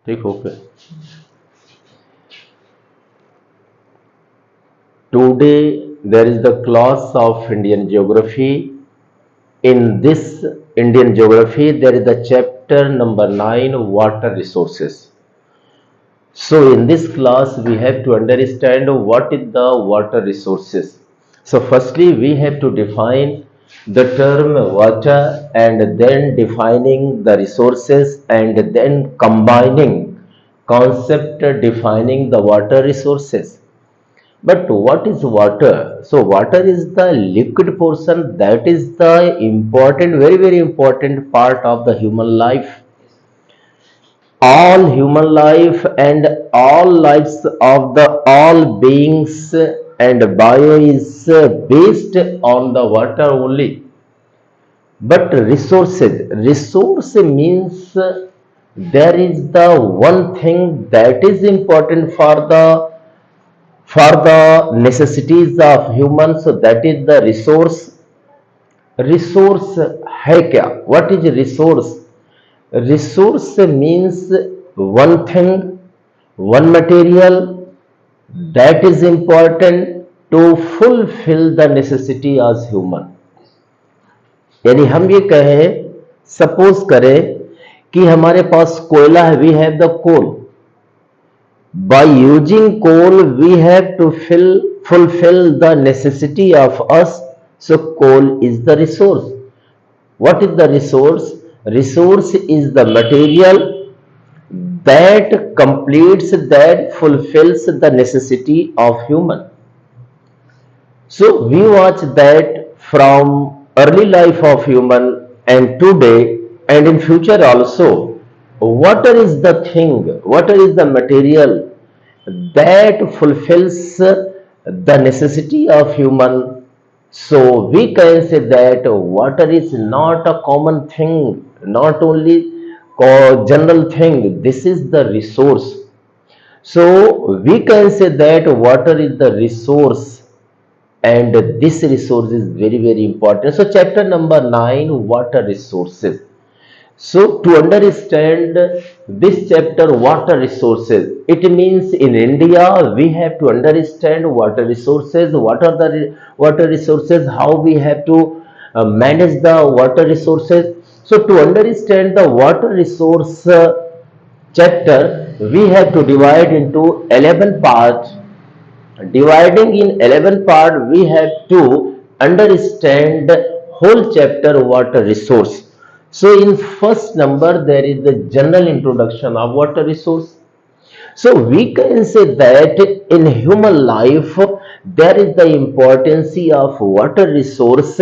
ठीक okay Today there is the class of Indian geography. In this Indian geography there is the chapter number 9, water resources. So in this class we have to understand what is the water resources. So firstly we have to define the term water and then defining the resources and then combining concept defining the water resources. But what is water? So water is the liquid portion that is the important, very, very important part of the human life. All human life and all lives of the all beings and bio is based on the water only. But resource means there is the one thing that is important for the necessities of humans, so that is the resource है क्या what is resource means one thing, one material that is important to fulfill the necessity as human. यानी हम ये कहें, suppose करें कि हमारे पास कोयला है, we have the coal. By using coal we have to fulfill the necessity of us. So coal is the resource. What is the resource? Resource is the material that completes, that fulfills the necessity of human. So we watch that from early life of human and today and in future also. Water is the thing, water is the material that fulfills the necessity of human. So we can say that water is not a common thing, not only general thing, this is the resource. So we can say that water is the resource and this resource is very, very important. So chapter number 9, water resources. So to understand this chapter, water resources, it means in India we have to understand water resources, what are the water resources, how we have to manage the water resources. So to understand the water resource chapter, we have to divide into 11 parts. Dividing in 11 part, we have to understand whole chapter water resource. So in first number there is the general introduction of water resource. So we can say that in human life there is the importance of water resource.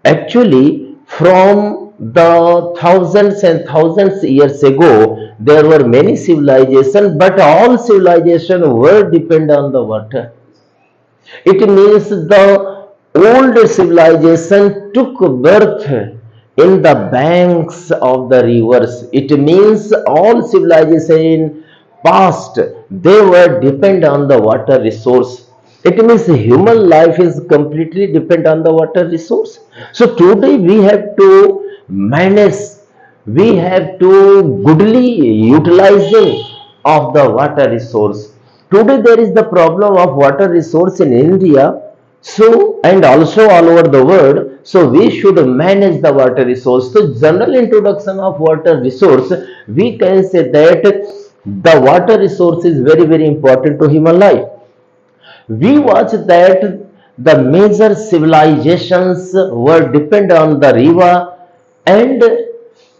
Actually from the thousands and thousands years ago there were many civilizations, but all civilizations were dependent on the water. It means the old civilization took birth in the banks of the rivers. It means all civilization in past, they were dependent on the water resource. It means human life is completely dependent on the water resource. So today we have to manage, we have to goodly utilizing of the water resource. Today there is the problem of water resource in India, so and also all over the world. So we should manage the water resource. So general introduction of water resource, we can say that the water resource is very, very important to human life. We watch that the major civilizations were dependent on the river, and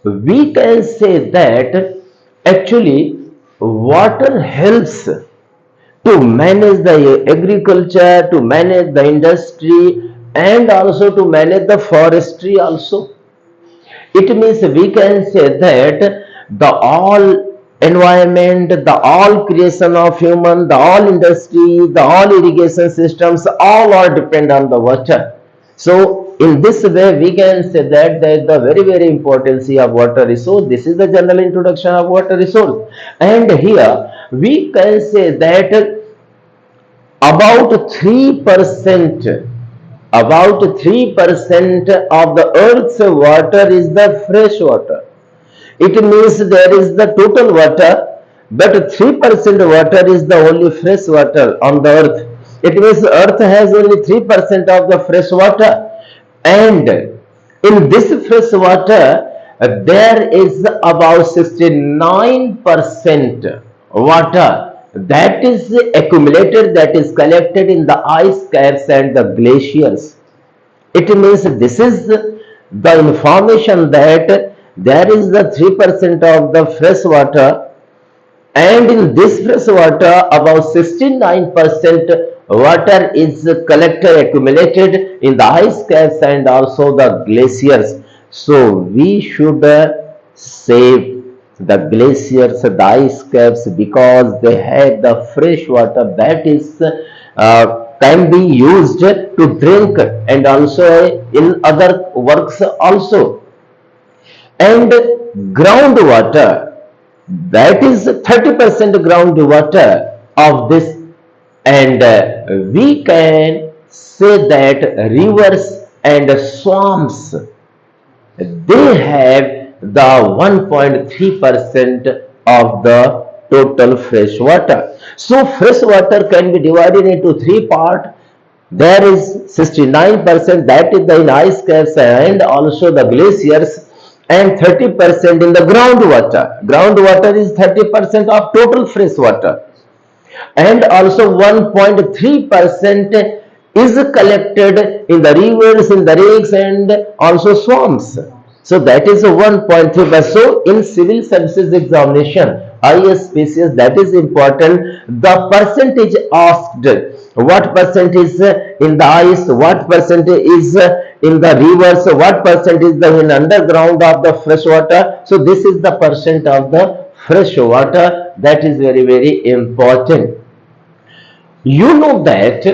we can say that actually water helps to manage the agriculture, to manage the industry, and also to manage the forestry also. It means we can say that the all environment, the all creation of human, the all industry, the all irrigation systems, all are depend on the water. So in this way we can say that there is the very, very importance of water resource. This is the general introduction of water resource. And here we can say that about 3%, about 3% of the earth's water is the fresh water. It means there is the total water, but 3% water is the only fresh water on the earth. It means earth has only 3% of the fresh water, and in this fresh water there is about 69% water that is accumulated, that is collected in the ice caps and the glaciers. It means this is the information that there is the 3% of the fresh water, and in this fresh water about 69% water is collected, accumulated in the ice caps and also the glaciers. So we should save the glaciers, the ice caps, because they have the fresh water that is can be used to drink and also in other works also. And groundwater, that is 30% groundwater of this, and we can say that rivers and swamps, they have the 1.3% of the total fresh water. So fresh water can be divided into three parts. There is 69% that is the in ice caps and also the glaciers, and 30% in the groundwater. Groundwater is 30% of total fresh water, and also 1.3% is collected in the rivers, in the lakes, and also swamps. So that is a 1.3. So in civil services examination, IAS PCS, that is important. The percentage asked, what percent is in the ice, what percent is in the rivers, what percent is the in underground of the fresh water. So this is the percent of the fresh water, that is very, very important. You know that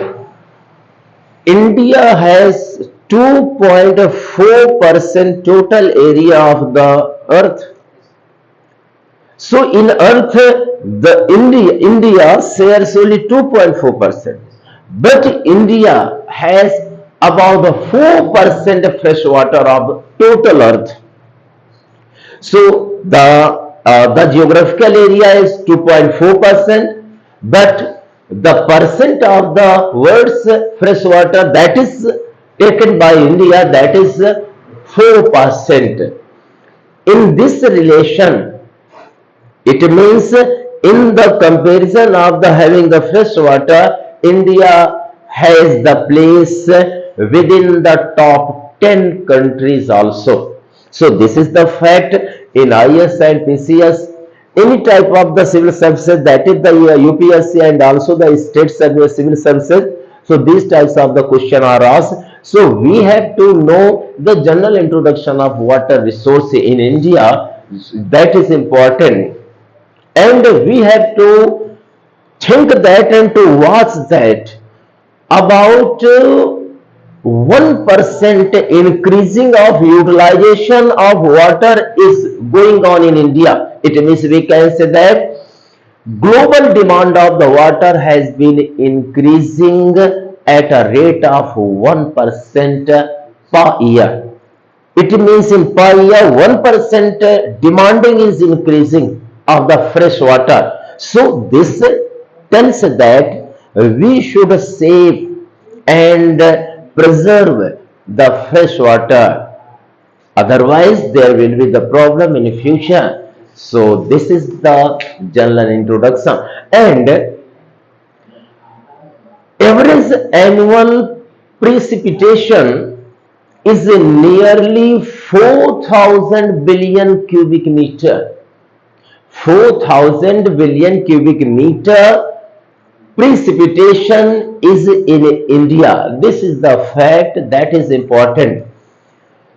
India has 2.4% total area of the earth. So in earth, the India shares only 2.4%, but India has about 4% fresh water of total earth. So the geographical area is 2.4%, but the percent of the world's fresh water that is taken by India, that is 4%. In this relation, it means in the comparison of the having the fresh water, India has the place within the top 10 countries also. So this is the fact in IAS and PCS. Any type of the civil services, that is the UPSC and also the state service civil services. So these types of the question are asked. So we have to know the general introduction of water resource in India. That is important, and we have to think that and to watch that about 1% increasing of utilization of water is going on in India. It means we can say that global demand of the water has been increasing at a rate of 1% per year. It means in per year 1% demanding is increasing of the fresh water. So this tells that we should save and preserve the fresh water. Otherwise, there will be the problem in future. So this is the general introduction. And average annual precipitation is nearly 4,000 billion cubic meter. 4,000 billion cubic meter precipitation is in India. This is the fact that is important.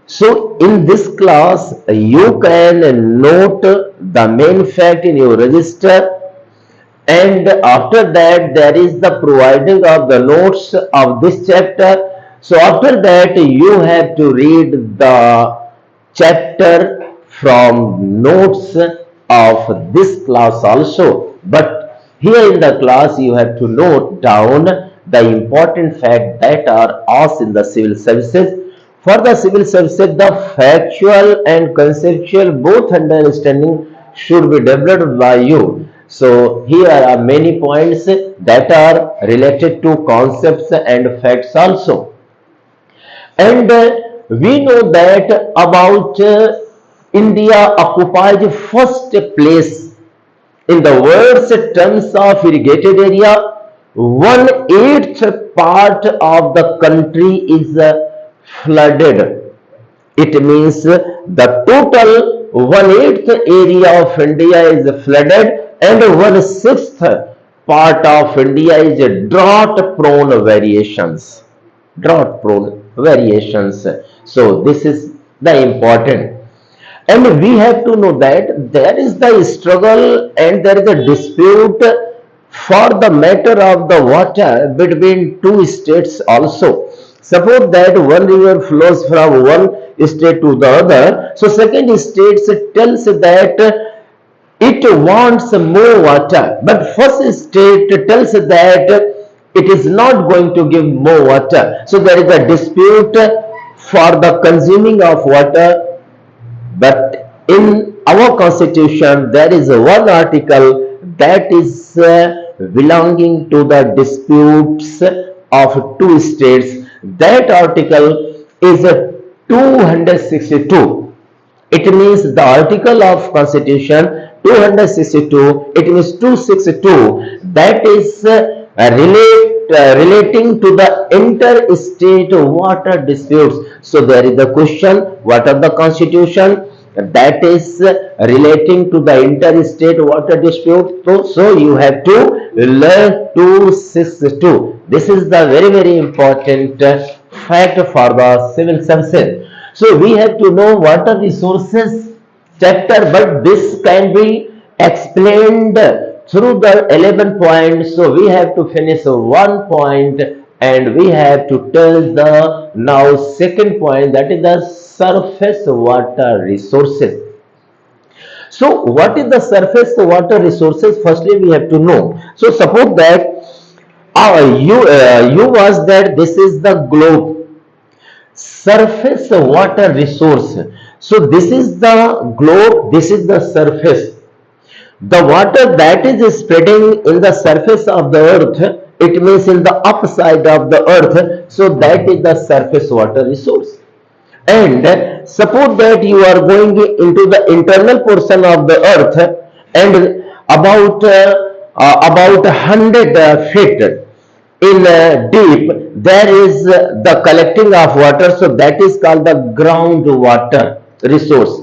So in this class, you can note the main fact in your register, and after that there is the providing of the notes of this chapter. So after that you have to read the chapter from notes of this class also, but here in the class you have to note down the important facts that are asked in the civil services. For the civil services, the factual and conceptual both understanding should be developed by you. So here are many points that are related to concepts and facts also. And we know that about India occupies first place in the world's terms of irrigated area. 1/8 part of the country is flooded. It means the total 1/8 area of India is flooded, and 1/6 part of India is drought prone variations. Drought prone variations. So this is the important. And we have to know that there is the struggle and there is a dispute for the matter of the water between two states also. Suppose that one river flows from one state to the other. So second state tells that it wants more water, but first state tells that it is not going to give more water. So there is a dispute for the consuming of water. But in our constitution, there is one article that is belonging to the disputes of two states. That article is 262. It means the article of constitution 262, it means 262, that is relating to the interstate water disputes. So there is the question, what are the constitution that is relating to the interstate water dispute? So you have to learn 262. This is the very important fact for the civil services. So we have to know water resources chapter, but this can be explained through the 11 points. So we have to finish one point and we have to tell the now second point, that is the surface water resources. So what is the surface water resources? Firstly we have to know. So suppose that you was that this is the globe surface water resource. So this is the globe, this is the surface. The water that is spreading in the surface of the earth, it means in the upside of the earth. So that is the surface water resource. And suppose that you are going into the internal portion of the earth, and about 100 feet in deep there is the collecting of water. So that is called the groundwater resource.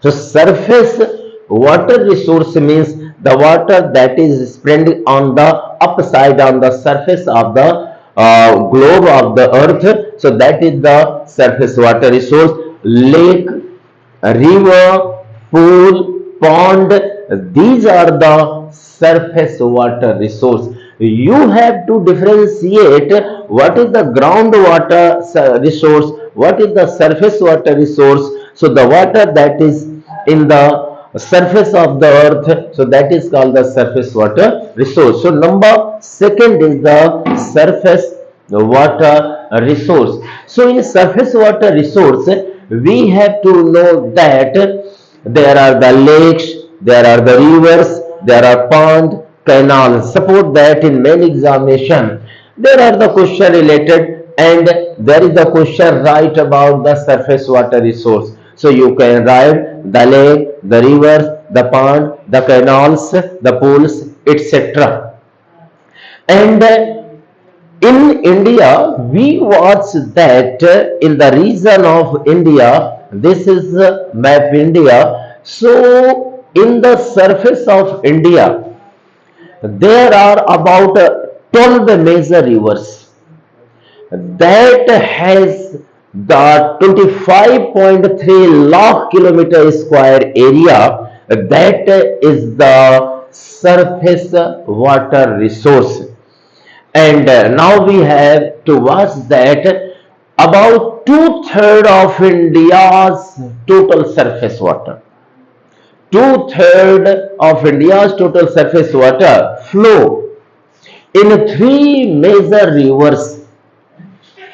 So surface water resource means the water that is spread on the upside, on the surface of the globe of the earth. So that is the surface water resource. Lake, river, pool, pond, these are the surface water resource. You have to differentiate what is the groundwater resource, what is the surface water resource. So the water that is in the surface of the earth, so that is called the surface water resource. So number second is the surface water resource. So in surface water resource, we have to know that there are the lakes, there are the rivers, there are ponds, canals. Suppose that in main examination there are the question related, and there is the question right about the surface water resource. So you can write the lake, the rivers, the pond, the canals, the pools, etc. And in India, we watch that in the region of India, this is map India. So in the surface of India, there are about 12 major rivers that has the 25.3 lakh kilometer square area. That is the surface water resource. And now we have to watch that about 2/3 of India's total surface water, 2/3 of India's total surface water flow in three major rivers.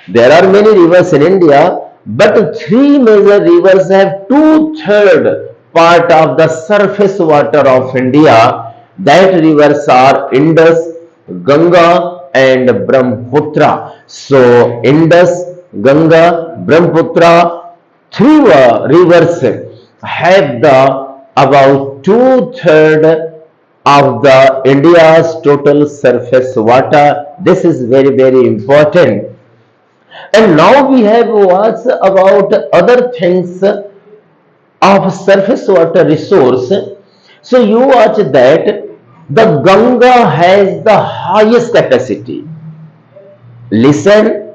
There are many rivers in India, but three major rivers have 2/3 part of the surface water of India. That rivers are Indus, Ganga and Brahmaputra. So Indus, Ganga, Brahmaputra, three rivers have the about two-thirds of the India's total surface water. This is very, very important. And now we have watched about other things of surface water resource. So you watch that the Ganga has the highest capacity. Listen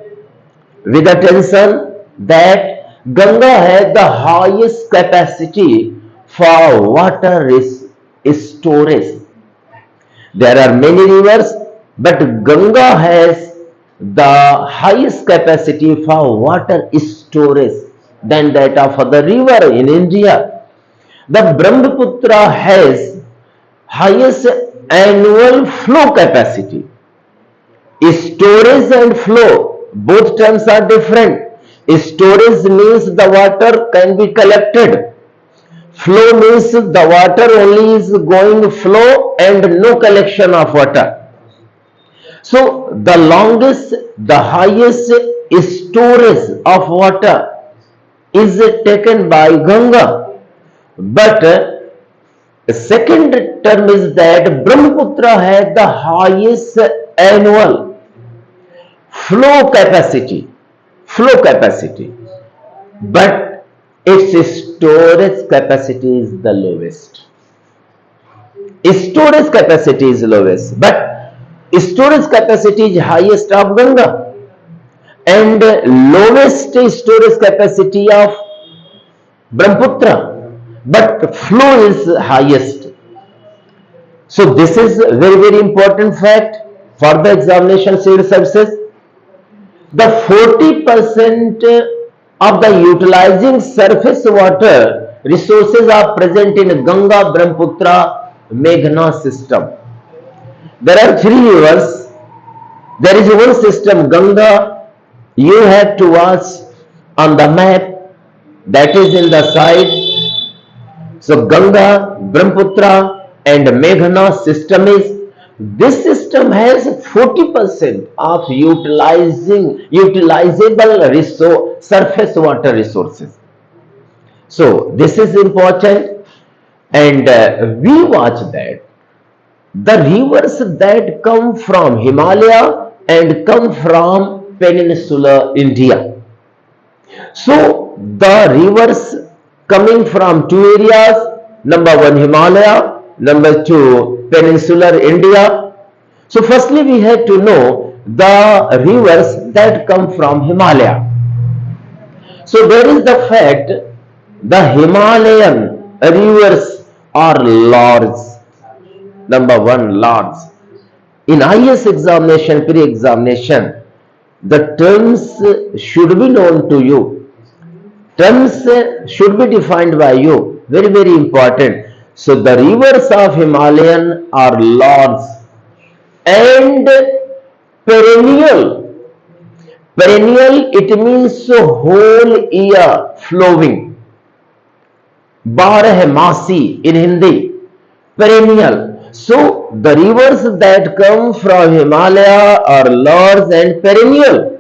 with attention that Ganga has the highest capacity for water storage. There are many rivers, but Ganga has the highest capacity for water storage than that of other river in India. The Brahmaputra has highest annual flow capacity. Storage and flow, both terms are different. Storage means the water can be collected. Flow means the water only is going flow and no collection of water. So the longest, the highest storage of water is taken by Ganga. But the second term is that Brahmaputra has the highest annual flow capacity, but its storage capacity is the lowest. Storage capacity is lowest, but storage capacity is highest of Ganga and lowest storage capacity of Brahmaputra, but flow is highest. So this is very, very important fact for the examination civil services. The 40% of the utilizing surface water resources are present in Ganga, Brahmaputra, Meghna system. There are three rivers. There is one system, Ganga. You have to watch on the map that is in the side. So Ganga, Brahmaputra and Meghna system is, this system has 40% of utilizable surface water resources. So this is important, and we watch that the rivers that come from Himalaya and come from peninsular India. So the rivers coming from two areas, number one Himalaya, number two peninsular India. So firstly we have to know the rivers that come from Himalaya. So there is the fact the Himalayan rivers are large. Number one, large. In IAS examination, pre-examination, the terms should be known to you. Terms should be defined by you. Very, very important. So the rivers of Himalayan are large and perennial. Perennial, it means whole year flowing. Barahmasi in Hindi. Perennial. So the rivers that come from Himalaya are large and perennial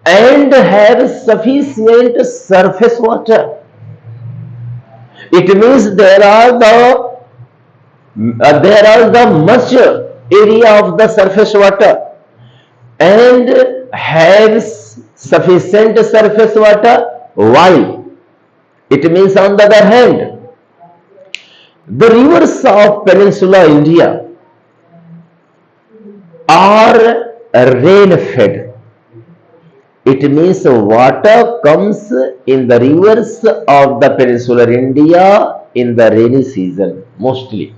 and have sufficient surface water. It means there are the much area of the surface water and have sufficient surface water, while it means on the other hand the rivers of peninsular India are rain fed. It means water comes in the rivers of the peninsular India in the rainy season mostly.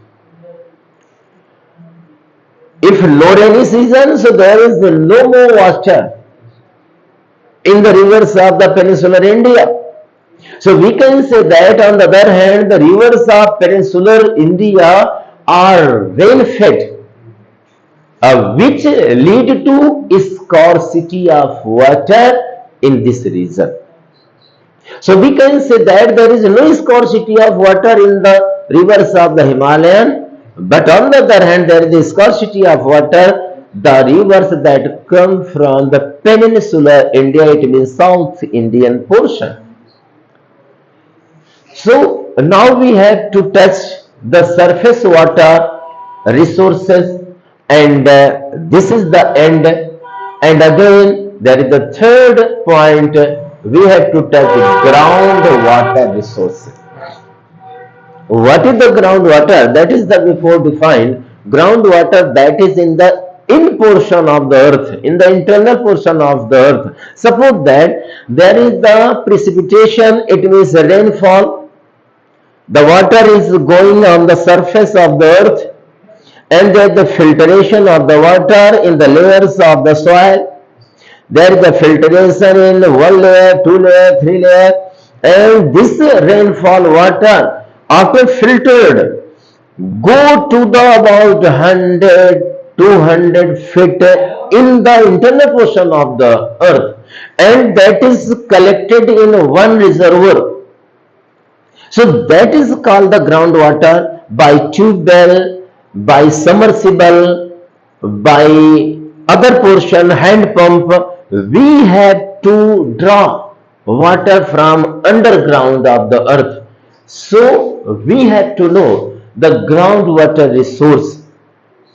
If no rainy season, so there is no more water in the rivers of the peninsular India. So we can say that on the other hand, the rivers of peninsular India are rain fed, which lead to scarcity of water in this region. So we can say that there is no scarcity of water in the rivers of the Himalayan But on the other hand, there is a scarcity of water. The rivers that come from the peninsular India, it means South Indian portion. So now we have to touch the surface water resources, and this is the end. And again, there is the third point, we have to touch groundwater resources. What is the groundwater? That is the before defined groundwater, that is in the in portion of the earth, in the internal portion of the earth. Suppose that there is the precipitation, it means rainfall. The water is going on the surface of the earth, and there is the filtration of the water in the layers of the soil. There is a filtration in one layer, two layer, three layer, and this rainfall water, after filtered, go to the about 100, 200 feet in the internal portion of the earth, and that is collected in one reservoir. So that is called the groundwater. By tube well, by submersible, by other portion hand pump, we have to draw water from underground of the earth. So we have to know the groundwater resource.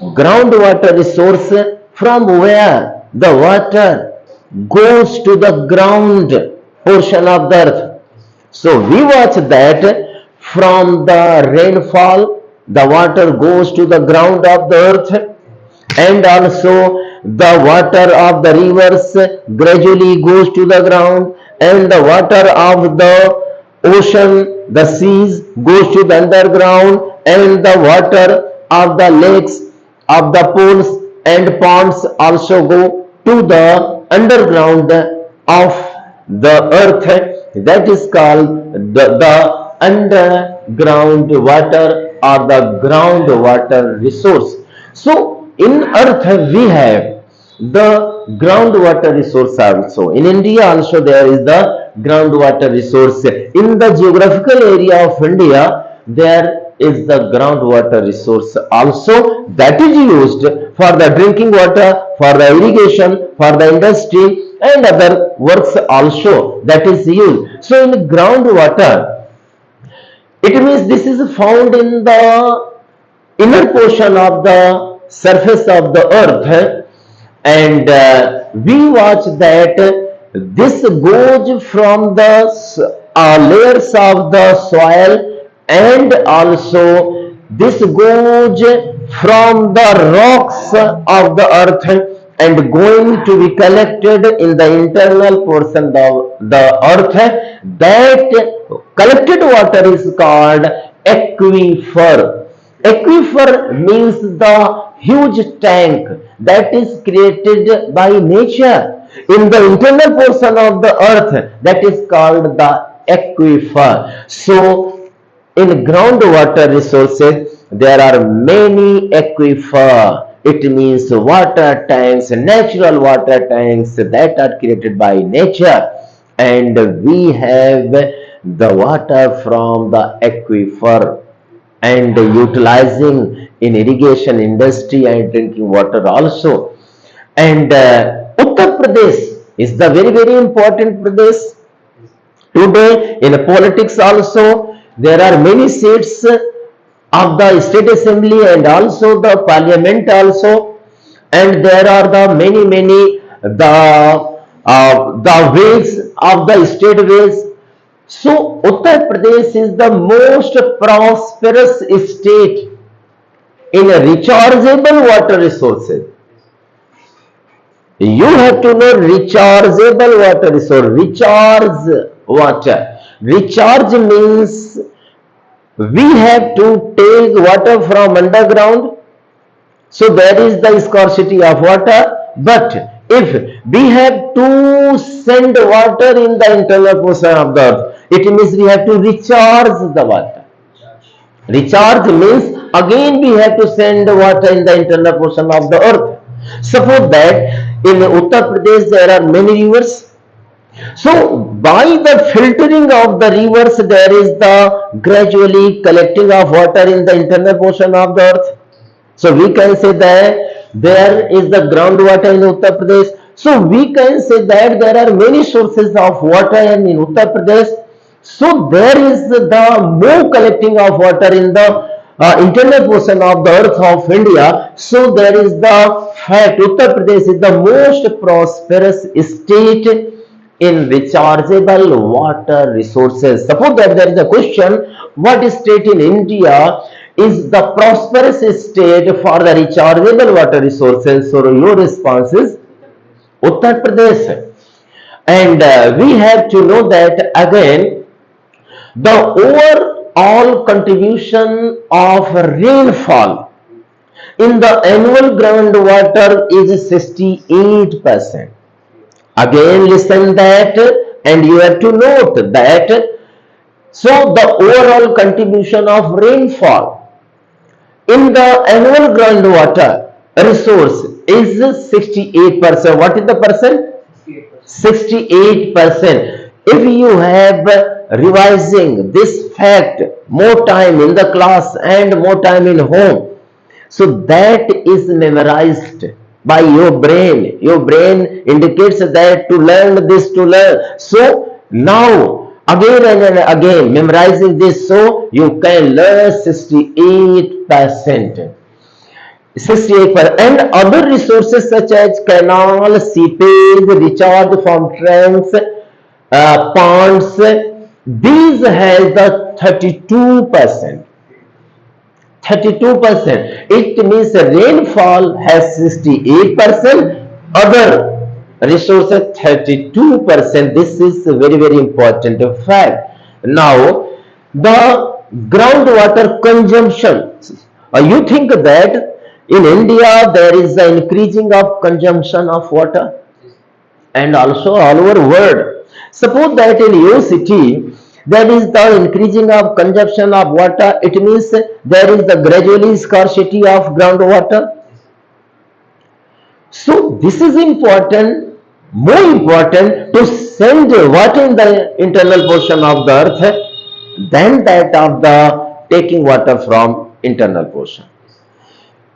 Groundwater resource, from where the water goes to the ground portion of the earth. So we watch that from the rainfall, the water goes to the ground of the earth, and also the water of the rivers gradually goes to the ground, and the water of the ocean, the seas goes to the underground, and the water of the lakes, of the pools and ponds also go to the underground of the earth. That is called the underground water or the groundwater resource. So in earth we have the groundwater resource also. In India also there is the groundwater resource. In the geographical area of India, there is the groundwater resource also, that is used for the drinking water, for the irrigation, for the industry and other works also, that is used. So in groundwater, it means this is found in the inner portion of the surface of the earth, and we watch that this goes from the layers of the soil, and also this goes from the rocks of the earth and going to be collected in the internal portion of the earth. That collected water is called aquifer. Aquifer means the huge tank that is created by nature in the internal portion of the earth, that is called the aquifer. So in groundwater resources there are many aquifer. It means water tanks, natural water tanks that are created by nature, and we have the water from the aquifer and utilizing in irrigation industry and drinking water also. And Uttar Pradesh is the very important Pradesh. Today in politics also there are many seats of the state assembly and also the parliament also, and there are the many the ways of the state ways. So Uttar Pradesh is the most prosperous state in rechargeable water resources. You have to know rechargeable water resource. Recharge water. Recharge means we have to take water from underground, so there is the scarcity of water. But if we have to send water in the internal portion of the earth, it means we have to recharge the water. Recharge means again we have to send water in the internal portion of the earth. Suppose that in Uttar Pradesh there are many rivers, So by the filtering of the rivers, there is the gradually collecting of water in the internal portion of the earth. So we can say that there is the groundwater in Uttar Pradesh. So we can say that there are many sources of water in Uttar Pradesh. So there is the more collecting of water in the internal portion of the earth of India. So there is the fact Uttar Pradesh is the most prosperous state in rechargeable water resources. Suppose that there is a question, what state in India is the prosperous state for the rechargeable water resources? So your response is Uttar Pradesh. And we have to know that again, the overall contribution of rainfall in the annual groundwater is 68%. Again, listen that, and you have to note that. So the overall contribution of rainfall in the annual groundwater resource is 68%. What is the percent? 68%. If you have revising this fact more time in the class and more time in home, so that is memorized by your brain. Your brain indicates that to learn this, to learn. So now again and again memorizing this, so you can learn 68%. 68%. And other resources such as canal, seepage, recharge from tanks, ponds, these has the 32%. 32%. It means rainfall has 68%, other resources 32%. This is a very, very important fact. Now, the groundwater consumption. You think that in India there is an increasing of consumption of water, and also all over world. Suppose that in your city there is the increasing of consumption of water, it means there is the gradually scarcity of groundwater. So this is important, more important to send water in the internal portion of the earth than that of the taking water from internal portion.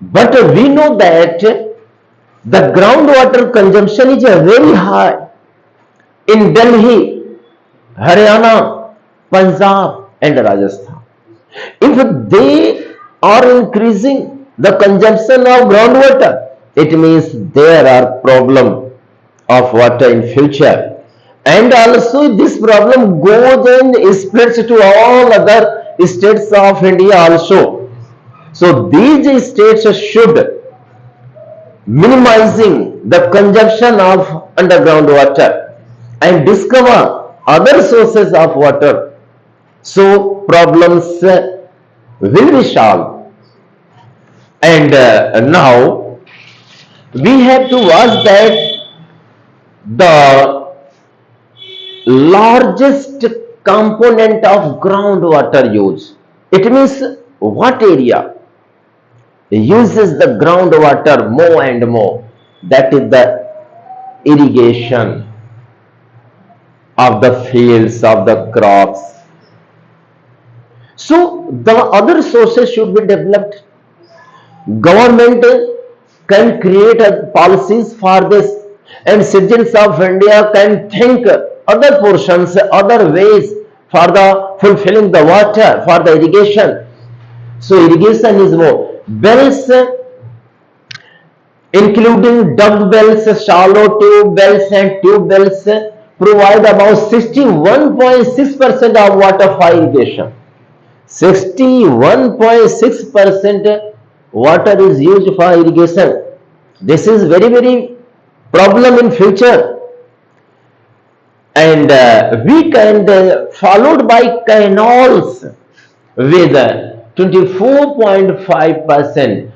But we know that the groundwater consumption is very high in Delhi, Haryana, Punjab and Rajasthan. If they are increasing the consumption of groundwater, it means there are problem of water in future. And also this problem goes and spreads to all other states of India also. So these states should minimizing the consumption of underground water and discover other sources of water, so problems will be solved. And now we have to ask that the largest component of groundwater use, it means what area uses the groundwater more and more, that is the irrigation of the fields, of the crops. So the other sources should be developed. Government can create policies for this, and citizens of India can think other portions, other ways for the fulfilling the water for the irrigation. So irrigation is more wells, including duct wells, shallow tube wells and tube wells, provide about 61.6% of water for irrigation. 61.6% water is used for irrigation. This is very, very problem in future. And we can followed by canals with 24.5%,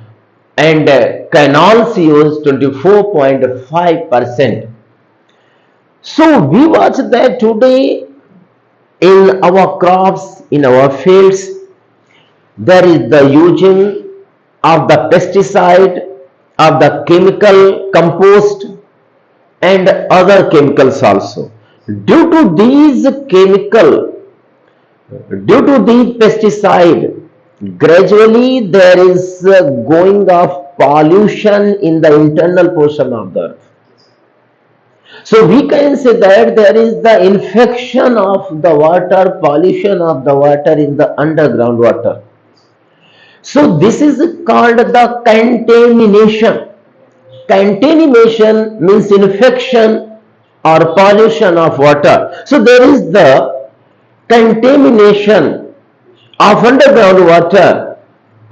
and canals use 24.5%. So we watch that today in our crops, in our fields, there is the using of the pesticide, of the chemical compost and other chemicals also. Due to these chemical, due to these pesticide, gradually there is going of pollution in the internal portion of the earth. So we can say that there is the infection of the water, pollution of the water in the underground water. So this is called the contamination. Contamination means infection or pollution of water. So there is the contamination of underground water.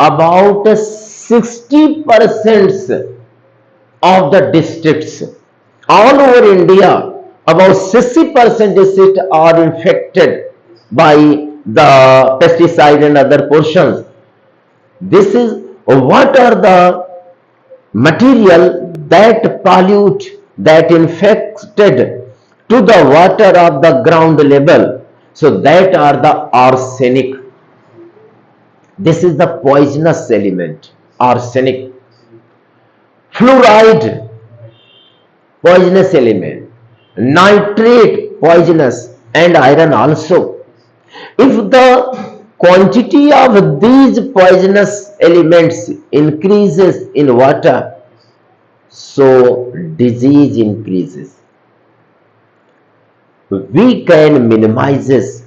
About 60% of the districts all over India, about 60% districts are infected by the pesticide and other portions. This is what are the material that pollute, that infected to the water of the ground level. So that are the arsenic. This is the poisonous element, arsenic. Fluoride, poisonous element. Nitrate, poisonous, and iron also. If the quantity of these poisonous elements increases in water, so disease increases. We can minimize this,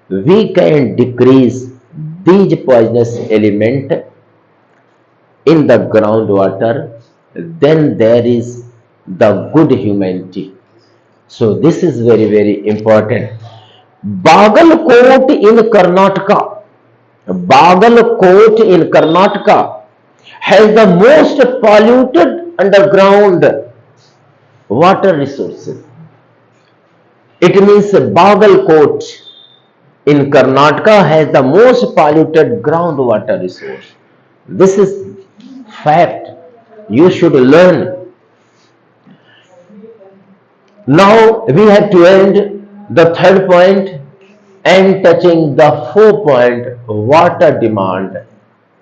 we can decrease these poisonous element in the groundwater, then there is the good humanity. So this is very, very important. Bagalkot in Karnataka, Bagalkot in Karnataka has the most polluted underground water resources. It means Bagalkot in Karnataka has the most polluted groundwater resource. This is fact. You should learn. Now we have to end the third point and touching the fourth point, water demand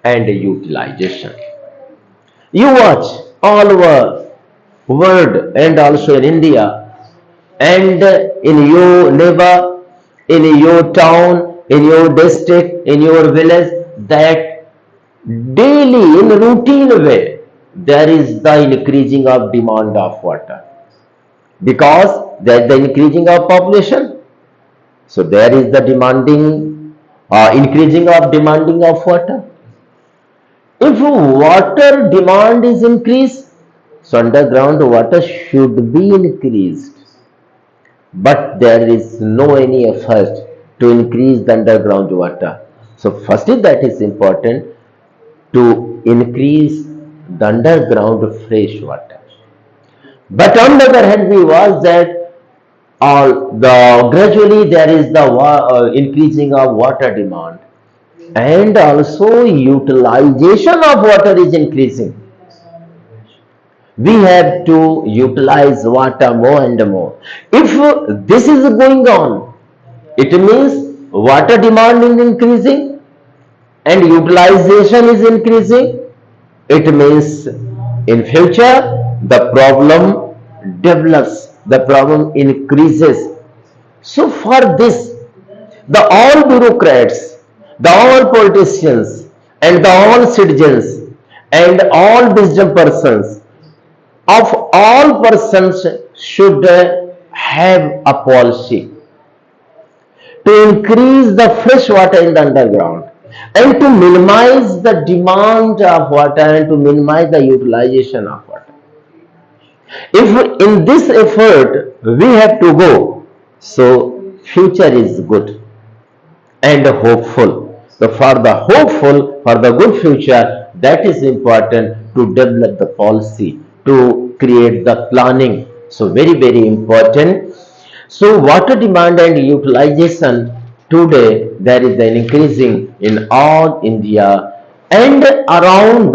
and utilization. You watch all over world and also in India and in your neighbor, in your town, in your district, in your village, that daily in routine way there is the increasing of demand of water because there is the increasing of population. So there is the increasing of demanding of water. If water demand is increased, so underground water should be increased. But there is no any effort to increase the underground water. So firstly that is important to increase the underground fresh water. But on the other hand, we watch that gradually there is the increasing of water demand and also utilization of water is increasing. We have to utilize water more and more. If this is going on, it means water demand is increasing and utilization is increasing. It means in future the problem develops, the problem increases. So for this, the all bureaucrats, the all politicians, and the all citizens, and all wisdom persons of all persons should have a policy to increase the fresh water in the underground and to minimize the demand of water and to minimize the utilization of water. If in this effort we have to go, so future is good and hopeful. So for the hopeful, for the good future, that is important to develop the policy, to create the planning. So very, very important. So water demand and utilization today there is an increasing in all India and around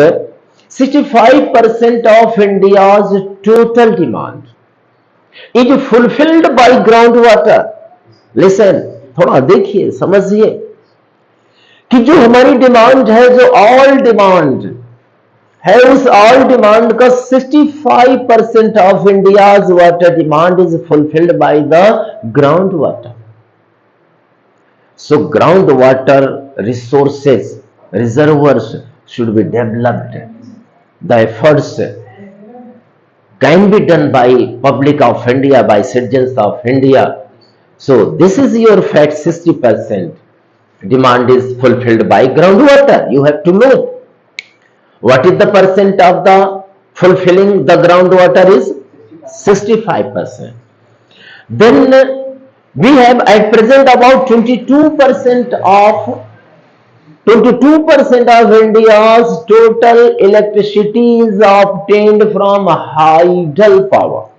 65% of India's total demand is fulfilled by groundwater. Listen, थोड़ा देखिए समझिए कि जो हमारी demand है, जो all demand has all demand because 65% of India's water demand is fulfilled by the groundwater. So groundwater resources, reservoirs should be developed. The efforts can be done by public of India, by citizens of India. So this is your fact. 60% demand is fulfilled by groundwater. You have to know what is the percent of the fulfilling the groundwater is 65%. Then we have at present about 22% of India's total electricity is obtained from hydel power.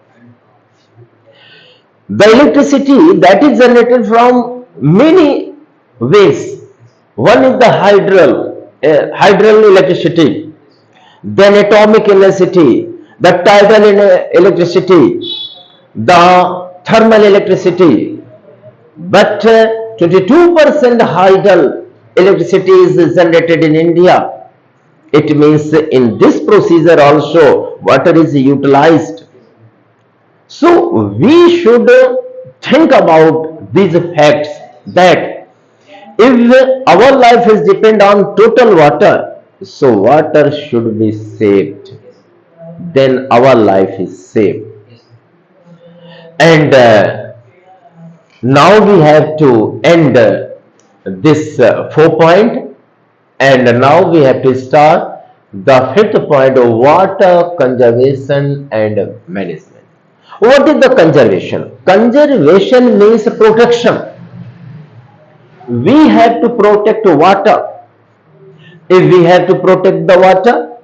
The electricity that is generated from many ways. One is the hydel electricity, then atomic electricity, the tidal electricity, the thermal electricity. But 22% hydel electricity is generated in India. It means in this procedure also water is utilized. So we should think about these facts that if our life is depend on total water, so water should be saved. Then our life is saved. And now we have to end this 4 point, and now we have to start the fifth point of water conservation and management. What is the conservation? Conservation means protection. We have to protect water. If we have to protect the water,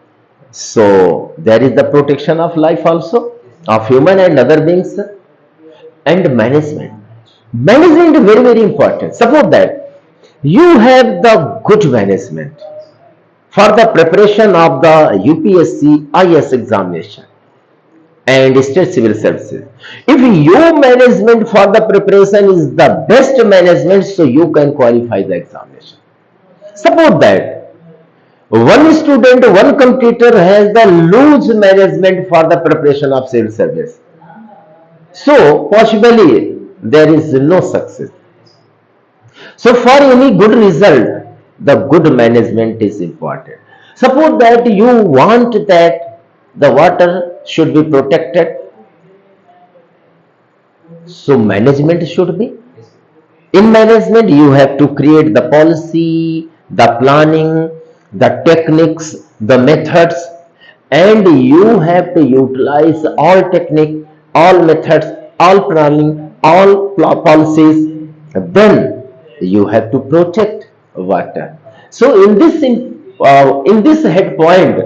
so there is the protection of life also, of human and other beings. And management. Management is very, very important. Suppose that you have the good management for the preparation of the UPSC IAS examination and state civil services. If your management for the preparation is the best management, so you can qualify the examination. Suppose that one student, one competitor has the loose management for the preparation of civil service, so possibly there is no success. So for any good result, the good management is important. Suppose that you want that the water should be protected, so management should be. In management, you have to create the policy, the planning, the techniques, the methods, and you have to utilize all technique, all methods, all planning, all policies. Then you have to protect water. So in this head point,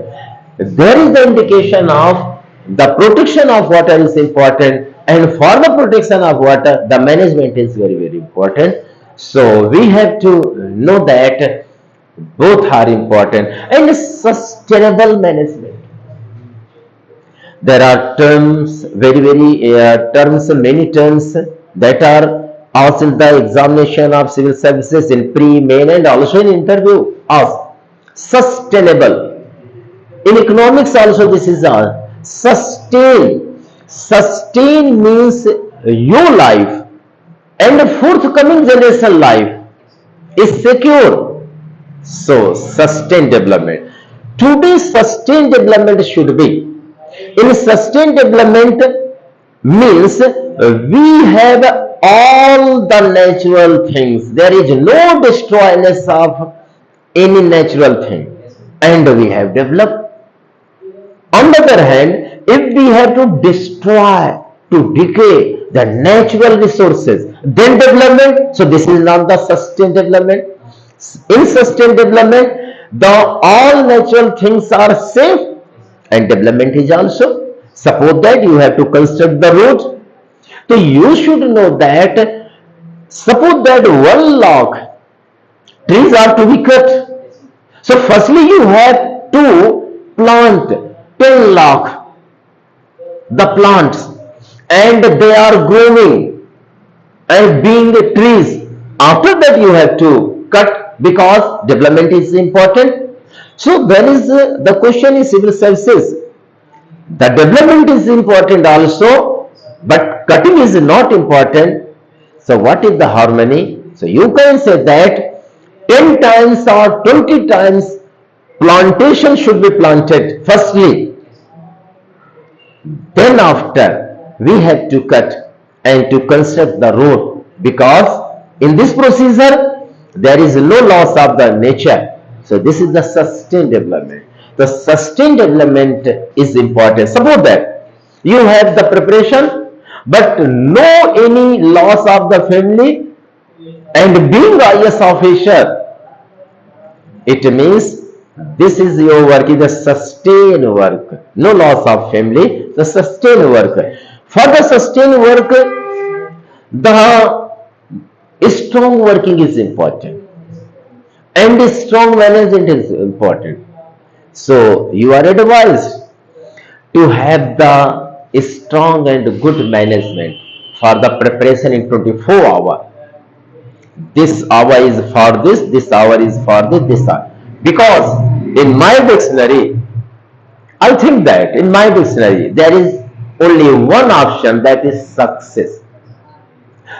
there is the indication of the protection of water is important, and for the protection of water the management is very, very important. So we have to know that both are important. And sustainable management, there are terms, very, very terms, many terms that are asked in the examination of civil services in pre, main and also in interview. Asked sustainable. In economics also this is sustain. Sustain means your life and forthcoming generation life is secure. So sustain development. Today's sustain development should be, in sustain development means we have all the natural things. There is no destroyness of any natural thing, and we have developed. On the other hand, if we have to destroy, to decay the natural resources, then development, so this is not the sustained development. In sustained development, the all natural things are safe and development is also. Suppose that you have to construct the road, so you should know that suppose that 1 lakh trees are to be cut. So firstly you have to plant 10 lakh the plants, and they are growing and being the trees. After that you have to cut because development is important. So there is the question is civil services. The development is important also, but cutting is not important. So what is the harmony? So you can say that 10 times or 20 times plantation should be planted firstly, then after we have to cut and to construct the road, because in this procedure there is no loss of the nature. So this is the sustained development. The sustained development is important. Suppose that you have the preparation but no any loss of the family, and being IAS officer, it means this is your work is a sustained work, no loss of family, the sustained work. For the sustained work, the strong working is important and strong management is important. So you are advised to have the strong and good management for the preparation in 24 hours. This hour is for this hour is for this hour. Because in my dictionary, I think that in my dictionary there is only one option, that is success.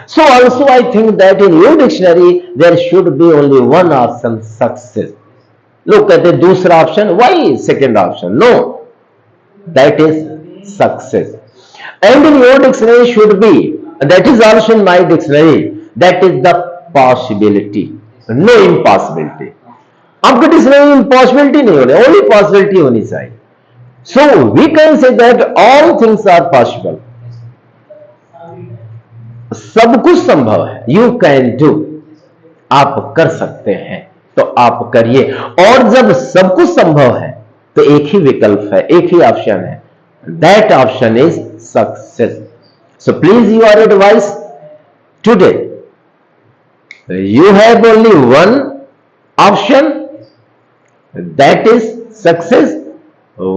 So also I think that in your dictionary there should be only one option, success. Look at the दूसरा option. Why second option? No, that is success. And in your dictionary should be, that is also in my dictionary, that is the possibility, no impossibility. आपके dictionary में impossibility नहीं होनी, only possibility होनी चाहिए. So we can say that all things are possible. सब कुछ संभव है. यू कैन डू, आप कर सकते हैं, तो आप करिए. और जब सब कुछ संभव है तो एक ही विकल्प है, एक ही ऑप्शन है, that option is success. So please you are advice today, you have only one option, that is success.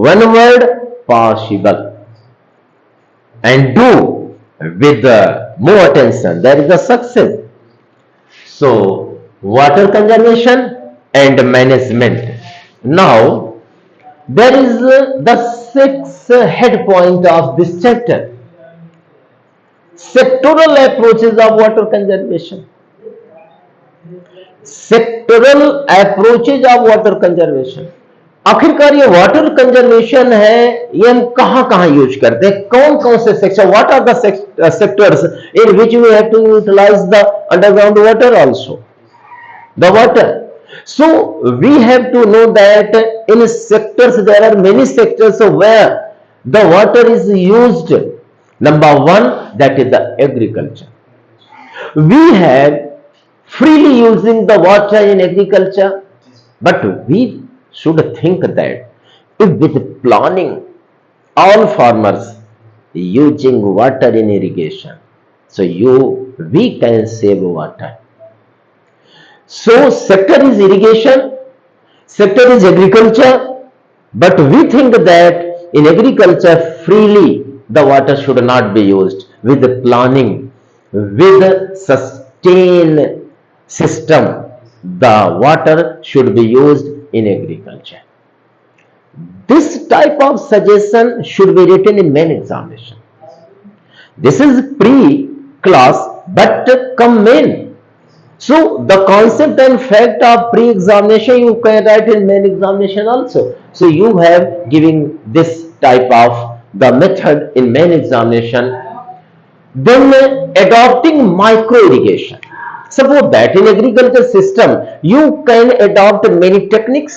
One word, possible. And do with more attention, that is the success. So water conservation and management. Now there is the sixth head point of this chapter, sectoral approaches of water conservation. Sectoral approaches of water conservation. आखिरकार ये water conservation है, ये हम कहां कहां use करते हैं, कौन कौन से sector, what are the sectors in which we have to utilise the underground water also the water. So we have to know that in sectors there are many sectors where the water is used. Number one, that is the agriculture. We have freely using the water in agriculture, but we should think that if with planning all farmers using water in irrigation, so we can save water. So sector is irrigation, sector is agriculture, but we think that in agriculture freely the water should not be used. With planning, with sustain system, the water should be used in agriculture. This type of suggestion should be written in main examination. This is pre-class, but come main. So the concept and fact of pre-examination you can write in main examination also. So you have giving this type of the method in main examination. Then adopting micro irrigation. Suppose that in agriculture system you can adopt many techniques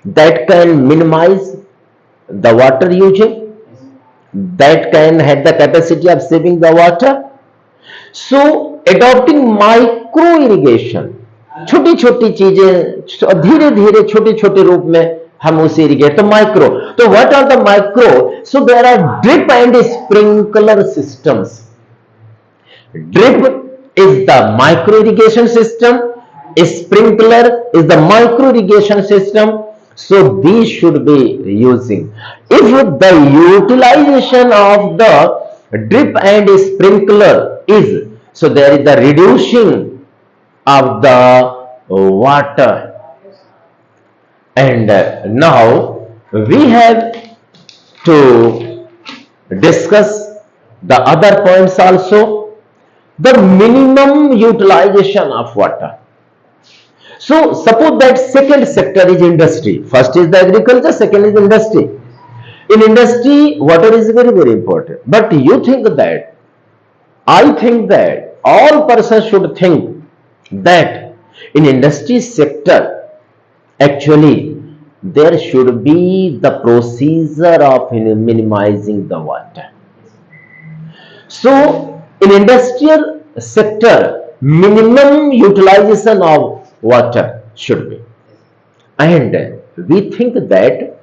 that can minimize the water using, that can have the capacity of saving the water. So adopting micro irrigation, छोटी छोटी चीजें धीरे धीरे छोटे छोटे रूप में हम उसे इरिगेट. तो माइक्रो, तो what are the micro? So there are drip and sprinkler systems. Drip is the micro irrigation system, sprinkler is the micro irrigation system. So these should be using. If the utilization of the drip and sprinkler is, so there is the reducing of the water And now we have to discuss the other points also. The minimum utilization of water. So suppose that second sector is industry. First is the agriculture, second is industry. In industry, water is very important. But I think that all persons should think that in industry sector, actually, there should be the procedure of minimizing the water. So, in industrial sector, minimum utilization of water should be. And we think that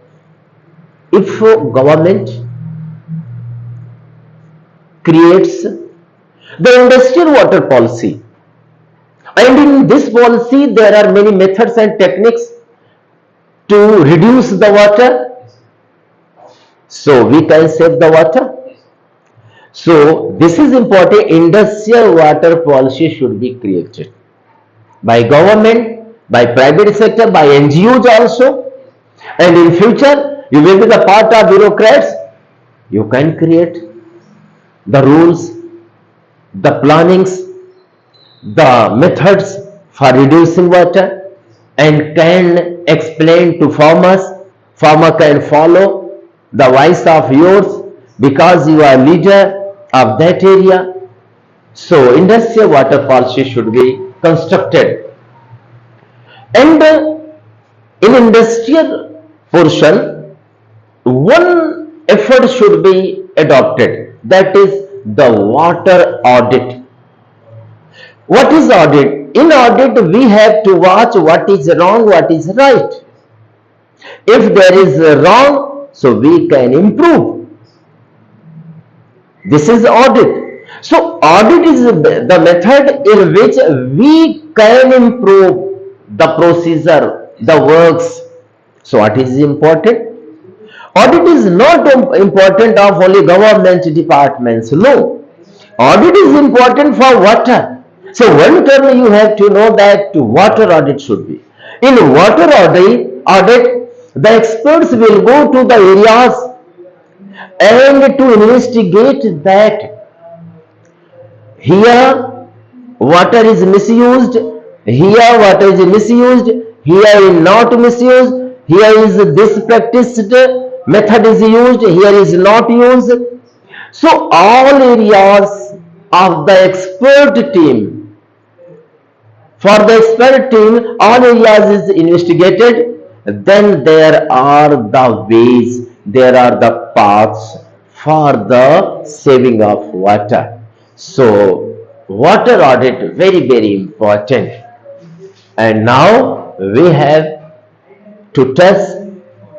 if government creates the industrial water policy, and in this policy there are many methods and techniques to reduce the water, so we can save the water. So this is important. Industrial water policy should be created by government, by private sector, by NGOs also. And in future, you will be the part of bureaucrats. You can create the rules, the plannings, the methods for reducing water, and can explain to farmers. Farmer can follow the voice of yours because you are leader of that area. So industrial water policy should be constructed. And in industrial portion, one effort should be adopted, that is the water audit. What is audit? In audit, we have to watch what is wrong, what is right. If there is wrong, so we can improve. This is audit. So audit is the method in which we can improve the procedure, the works. So what is important? Audit is not important of only government departments. No. Audit is important for water. So one term you have to know that water audit should be. In water audit, the experts will go to the areas and to investigate that here water is misused, here water is misused, here is not misused, here is this practiced method is used, here is not used. So all areas of the expert team, for the expert team, all areas is investigated. Then there are the ways, there are the paths for the saving of water. So water audit very important. And now we have to touch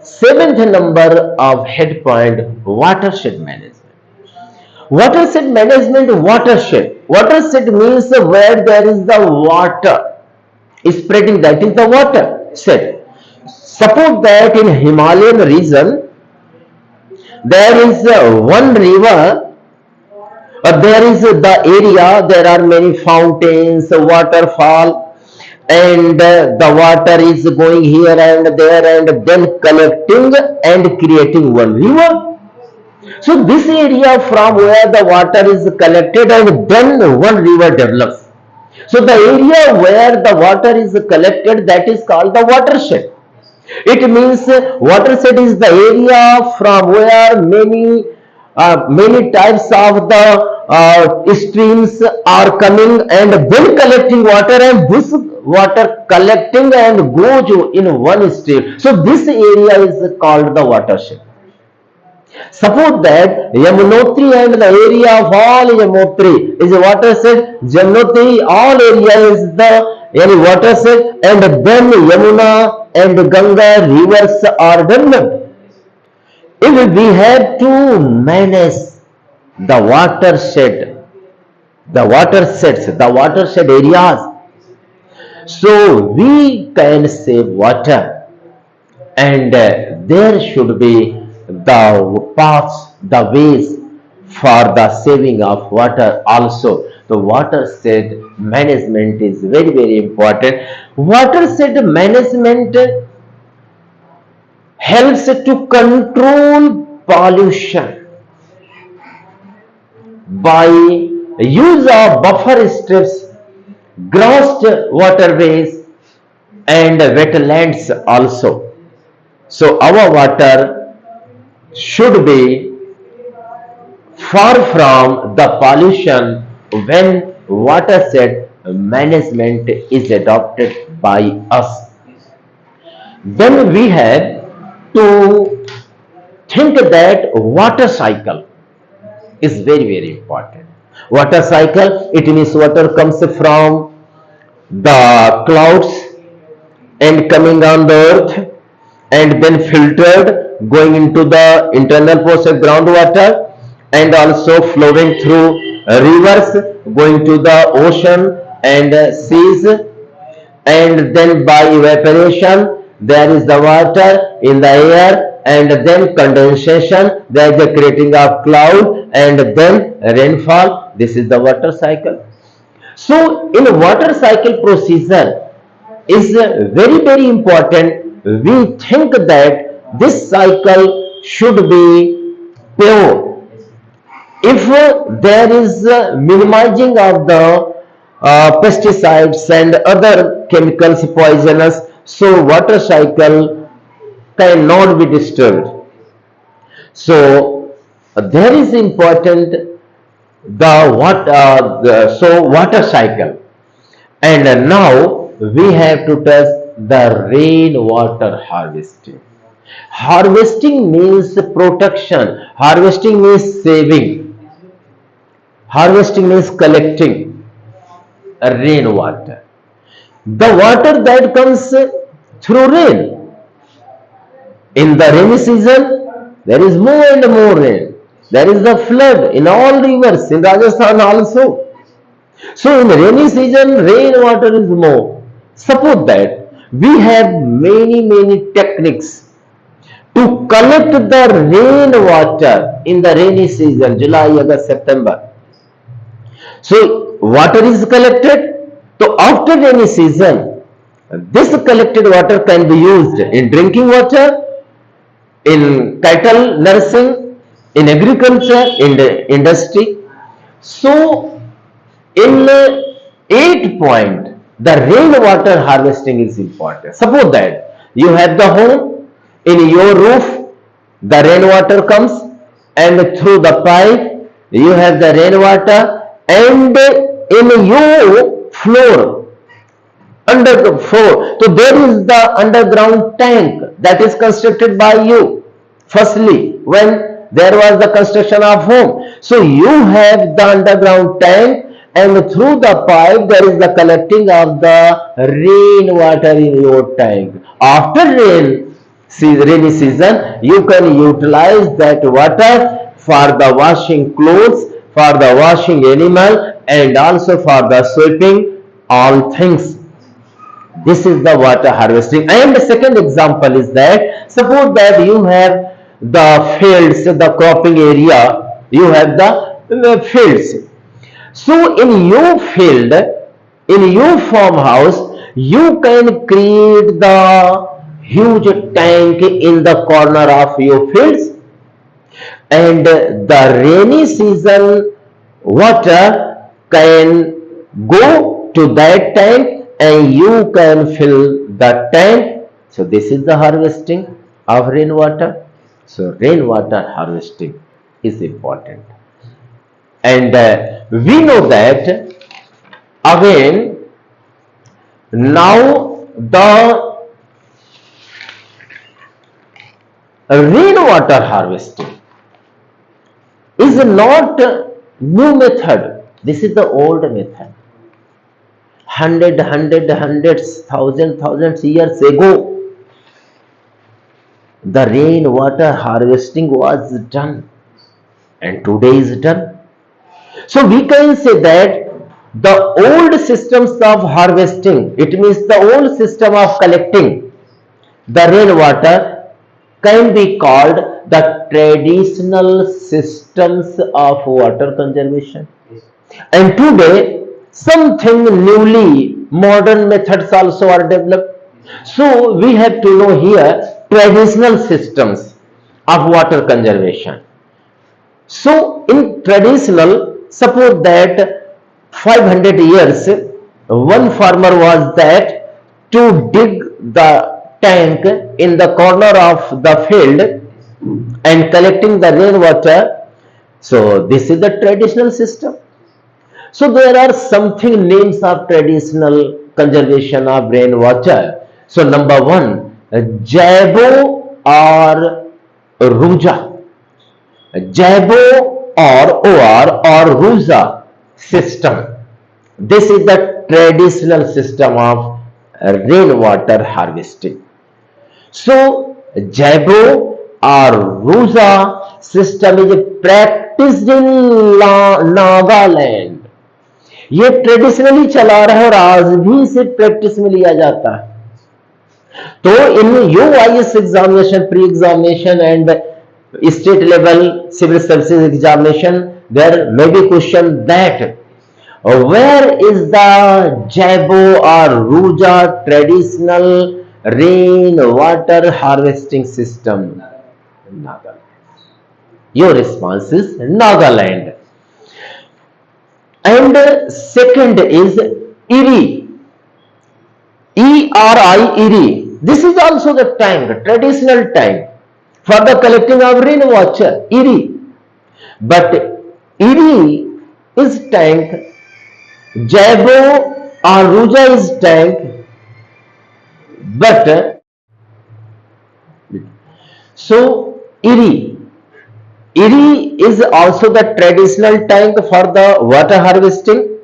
seventh number of head point, watershed management. Watershed management, watershed. Watershed means where there is the water spreading, that is the watershed. Suppose that in Himalayan region there is one river, there is the area, there are many fountains, waterfall, and the water is going here and there and then collecting and creating one river. So this area from where the water is collected and then one river develops. So the area where the water is collected, that is called the watershed. It means watershed is the area from where many types of the streams are coming and then collecting water, and this water collecting and goes in one stream. So this area is called the watershed. Suppose that Yamunotri and the area of all Yamunotri is a watershed. Yamunotri, all area is the watershed, and then Yamuna and Ganga rivers are developed. If we have to manage the watershed, the watershed areas, so we can save water, and there should be the paths, the ways for the saving of water also. The watershed management is very important. Watershed management helps to control pollution by use of buffer strips, grossed waterways and wetlands also. So our water should be far from the pollution when watershed management is adopted by us. Then we have to think that water cycle is very important. Water cycle, it means water comes from the clouds and coming on the earth and then filtered going into the internal process groundwater and also flowing through rivers going to the ocean and seas, and then by evaporation there is the water in the air and then condensation, there is the creating of cloud and then rainfall. This is the water cycle. So in water cycle procedure is very important. We think that this cycle should be pure. If there is minimizing of the pesticides and other chemicals poisonous, so water cycle cannot be disturbed. So there is important so water cycle. And now we have to touch the rainwater harvesting. Harvesting means protection. Harvesting means saving. Harvesting means collecting rainwater. The water that comes through rain. In the rainy season, there is more and more rain. There is the flood in all rivers, in Rajasthan also. So in rainy season, rainwater is more. Suppose that we have many techniques to collect the rainwater in the rainy season, July, August, September. So water is collected. So after rainy season, this collected water can be used in drinking water, in cattle nursing, in agriculture, in the industry. So in 8 point, the rainwater harvesting is important. Suppose that you have the home, in your roof, the rainwater comes and through the pipe, you have the rainwater, and in your floor, under the floor, so there is the underground tank that is constructed by you. Firstly, when there was the construction of home, so you have the underground tank and through the pipe there is the collecting of the rainwater in your tank. After rainy season, you can utilize that water for the washing clothes, for the washing animal, and also for the sweeping all things. This is the water harvesting. And the second example is that suppose that you have the fields, the cropping area, you have the fields. So in your field, in your farmhouse, you can create the huge tank in the corner of your fields, and the rainy season water can go to that tank and you can fill the tank. So this is the harvesting of rainwater. So rainwater harvesting is important. And we know that again now the rainwater harvesting is not new method. This is the old method. Hundreds, thousands years ago, the rainwater harvesting was done, and today is done. So we can say that the old systems of harvesting, it means the old system of collecting the rainwater, can be called the traditional systems of water conservation. And today, something newly modern methods also are developed. So we have to know here traditional systems of water conservation. So in traditional, suppose that 500 years, one farmer was that to dig the tank in the corner of the field and collecting the rainwater. So this is the traditional system. So there are something names of traditional conservation of rainwater. So number one, Jabo or Ruja. Jabo or Ruja system. This is the traditional system of rainwater harvesting. So Jabo or Ruja system is practiced in Nagaland. ये traditionally चला रहा है और आज भी इसे practice में लिया जाता है. तो इन UIS examination, pre examination and state level civil services examination, there may be question that where is the Jabo or Ruja traditional rain water harvesting system? Nagaland. Your response is Nagaland. And second is Erie. Erie. This is also the tank, traditional tank for the collecting of rainwater. Erie. But Erie is tank. Jabo or Ruja is tank. But so Erie is also the traditional tank for the water harvesting,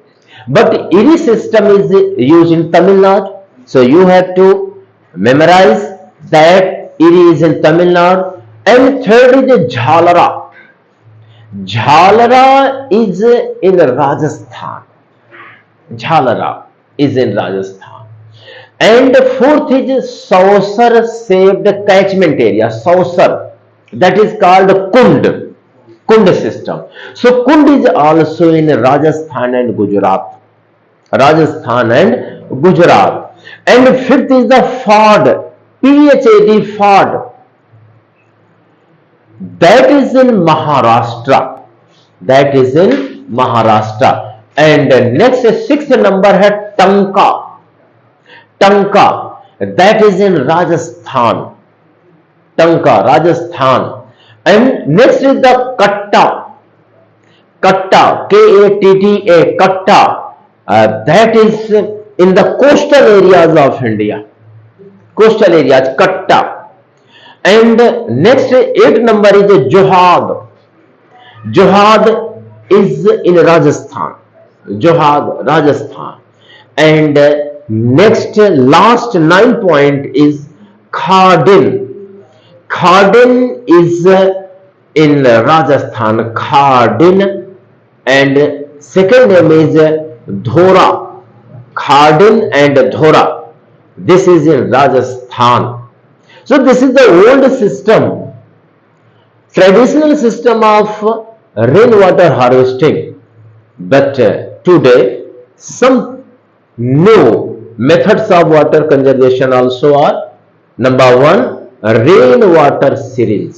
but Erie system is used in Tamil Nadu. So you have to memorize that Erie is in Tamil Nadu. And third is Jhalara. Jhalara is in Rajasthan. Jhalara is in Rajasthan. And fourth is Sausar saved catchment area. Sausar, that is called Kund system. So Kund is also in Rajasthan and Gujarat. Rajasthan and Gujarat. And fifth is the Ford, PHAD Ford. That is in Maharashtra. That is in Maharashtra. And next sixth number है Tanka. Tanka, that is in Rajasthan. Tanka, Rajasthan. And next is the Katta. Katta, Katta, Katta. That is in the coastal areas of India. Coastal areas, Katta. And next, 8 number is Johad. Johad is in Rajasthan. Johad, Rajasthan. And next, last 9 point is Khardin. Khardin is in Rajasthan. Khardin. And second name is Dhora. Khardin and Dhora. This is in Rajasthan. So this is the old system, traditional system of rainwater harvesting. But today some new methods of water conservation also are. Number one, rainwater syringe.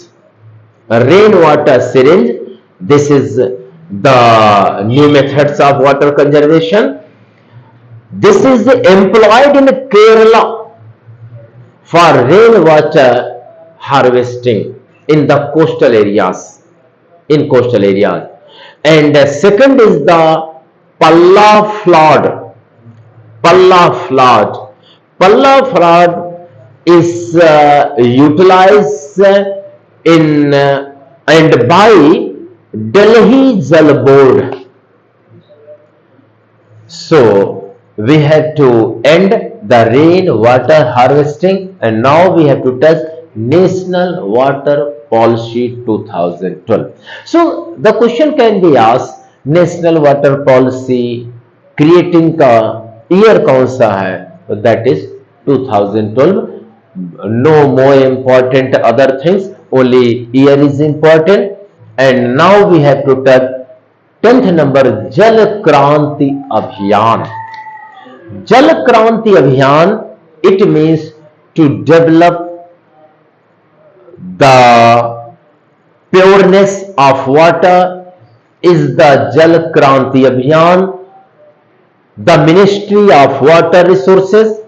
Rainwater syringe. This is the new methods of water conservation. This is employed in Kerala for rainwater harvesting in the coastal areas. In coastal areas. And second is the Palla flood. Palla flood. Palla flood is utilized in and by Delhi Jal Board. So we have to end the rainwater harvesting, and now we have to touch National Water Policy 2012. So the question can be asked, National Water Policy creating का year कौन सा है? That is 2012. No more important other things, only year is important. And now we have to touch 10th number, Jal Kranti Abhiyan. Jal Kranti Abhiyan, it means to develop The pureness of water is the Jal Kranti Abhiyan. The Ministry of Water Resources,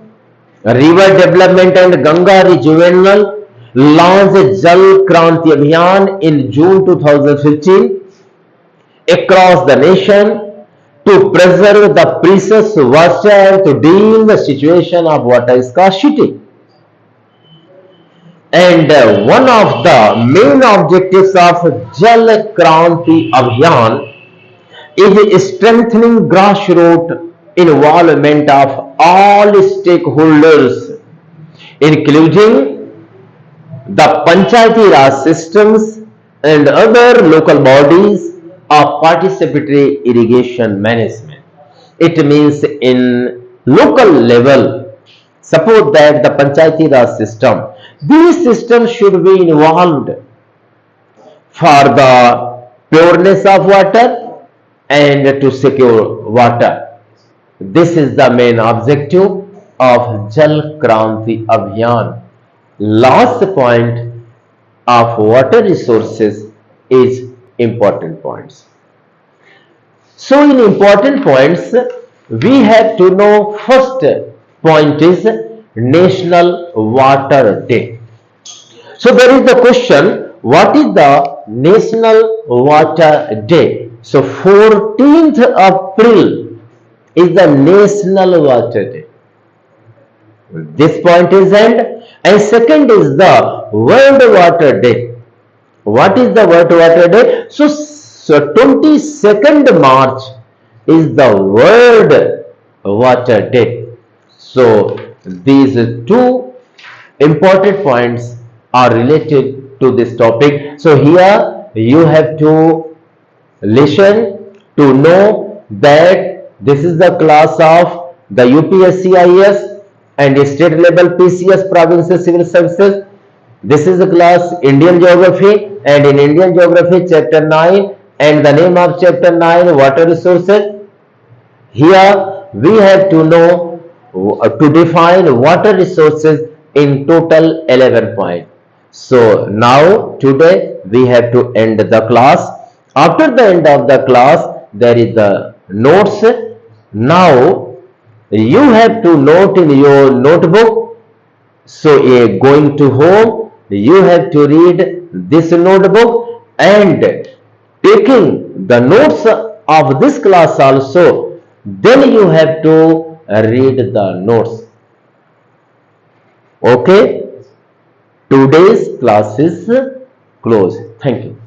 River Development and Ganga Rejuvenal launched Jal Kranti Abhiyan in June 2015 across the nation to preserve the precious water and to deal the situation of water scarcity. And one of the main objectives of Jal Kranti Abhiyan is strengthening grassroots involvement of all stakeholders, including the Panchayati Raj systems and other local bodies of participatory irrigation management. It means in local level, suppose that the Panchayati Raj system, these systems should be involved for the pureness of water and to secure water. This is the main objective of Jal Kranti Abhiyan. Last point of water resources is important points. So in important points, we have to know first point is National Water Day. So there is the question, what is the National Water Day? So 14th April is the National Water Day. This point is end. And second is the World Water Day. What is the World Water Day? So 22nd March is the World Water Day. So these two important points are related to this topic. So here you have to listen to know that this is the class of the UPSC IAS and state level PCS provincial civil services. This is the class Indian Geography, and in Indian Geography chapter 9, and the name of chapter 9 water resources. Here we have to know to define water resources in total 11 points. So now today we have to end the class. After the end of the class there is the notes. Now you have to note in your notebook. So going to home you have to read this notebook and taking the notes of this class also, then you have to read the notes. Okay, today's class is closed. Thank you.